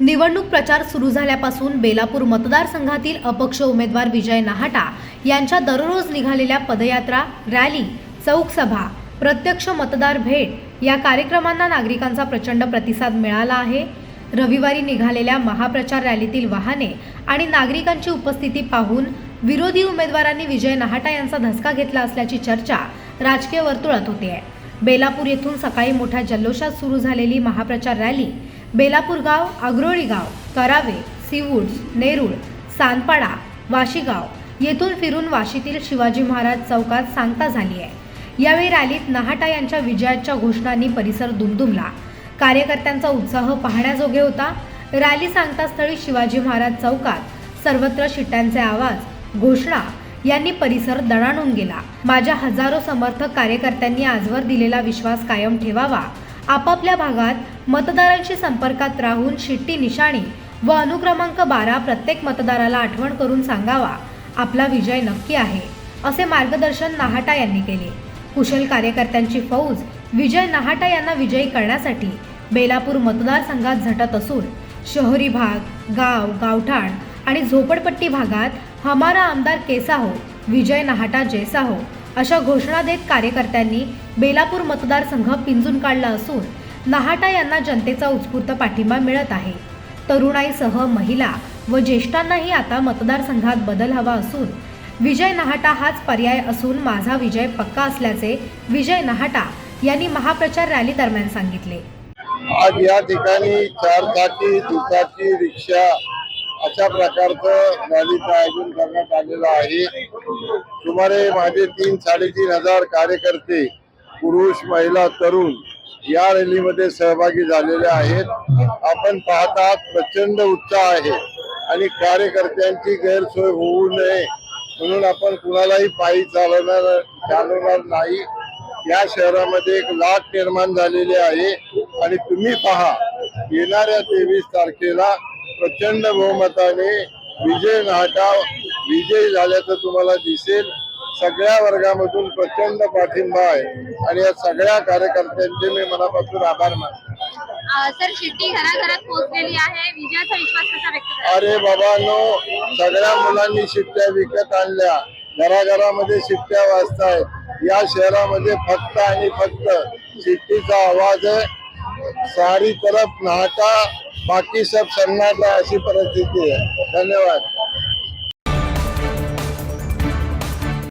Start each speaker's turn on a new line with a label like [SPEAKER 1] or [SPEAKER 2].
[SPEAKER 1] निवडणूक प्रचार सुरू झाल्यापासून बेलापूर मतदारसंघातील अपक्ष उमेदवार विजय नाहाटा यांच्या दररोज निघालेल्या पदयात्रा, रॅली, चौक सभा, प्रत्यक्ष मतदार भेट या कार्यक्रमांना नागरिकांचा प्रचंड प्रतिसाद मिळाला आहे। रविवारी निघालेल्या महाप्रचार रॅलीतील वाहने आणि नागरिकांची उपस्थिती पाहून विरोधी उमेदवारांनी विजय नाहाटा यांचा धसका घेतला असल्याची चर्चा राजकीय वर्तुळात होते आहे। बेलापूर येथून सकाळी मोठ्या जल्लोषात सुरू झालेली महाप्रचार रॅली बेलापूर गाव, आग्रोळी गाव, करावे, सीवूड्स, नेरूळ, सानपाडा, वाशीगाव येथून फिरून वाशीतील शिवाजी महाराज चौकात सांगता झाली आहे। यावेळी रॅलीत नाहाटा यांच्या विजयाच्या घोषणांनी परिसर दुमदुमला। कार्यकर्त्यांचा उत्साह पाहण्याजोगे होता। रॅली सांगतास्थळी शिवाजी महाराज चौकात सर्वत्र शिट्ट्यांचे आवाज, घोषणा यांनी परिसर दणाणून गेला। माझ्या हजारो समर्थक कार्यकर्त्यांनी आजवर दिलेला विश्वास कायम ठेवावा, आपापल्या भागात मतदारांशी संपर्कात राहून शिट्टी निशाणी व अनुक्रमांक 12 प्रत्येक मतदाराला आठवण करून सांगावा, आपला विजय नक्की आहे, असे मार्गदर्शन नाहाटा यांनी केले। कुशल कार्यकर्त्यांची फौज विजय नाहाटा यांना विजयी करण्यासाठी बेलापूर मतदारसंघात झटत असून शहरी भाग, गाव, गावठाण आणि झोपडपट्टी भागात हमारा आमदार कैसा हो, विजय नाहाटा जैसा हो अशा घोषणा देत कार्यकर्त्यांनी बेलापूर मतदारसंघ पिंजून काढला असून नाहाटा यांना जनतेचा उत्स्फूर्त पाठिंबा मिळत आहे। तरुणाईसह महिला व ज्येष्ठांनाही आता मतदारसंघात बदल हवा असून विजय नाहाटा हाच पर्याय असून माझा विजय पक्का असल्याचे विजय नाहाटा यांनी महाप्रचार रॅली दरम्यान सांगितले।
[SPEAKER 2] आज या ठिकाणी 4 चाकी, दुचाकी, रिक्षा अशा प्रकारचं रॅलीचं आयोजन करण्यात आलेलं आहे। सुमारे माझे 3-3.5 हजार कार्यकर्ते पुरुष, महिला, तरुण या रॅलीमध्ये सहभागी झालेले आहेत। आपण पाहता प्रचंड उत्साह आहे आणि कार्यकर्त्यांची गैरसोय होऊ नये म्हणून आपण कुणालाही पायी चालवणार नाही। या शहरामध्ये एक लाट निर्माण झालेली आहे आणि तुम्ही पहा, येणाऱ्या 23 तारखेला प्रचंड बहुमताने विजय नाहाटा विजयी झाल्याचं तुम्हाला दिसेल। सगळ्या वर्गामधून प्रचंड पाठिंबा आहे आणि या सगळ्या कार्यकर्त्यांचे मी मनापासून आभार मानतो।
[SPEAKER 3] सर, शिट्टी घराघरात पोहोचलेली आहे, विजयाचा विश्वास कसा व्यक्त करता?
[SPEAKER 2] अरे बाबांनो, सगळ्या मुलांनी शिट्ट्या विकत आणल्या, घराघरामध्ये शिट्ट्या वाजतायत। या शहरामध्ये फक्त आणि फक्त शिट्टीचा आवाज आहे। सारी तरफ नाहाटा, बाकी सब सन्नाटा अशी परिस्थिती आहे। धन्यवाद।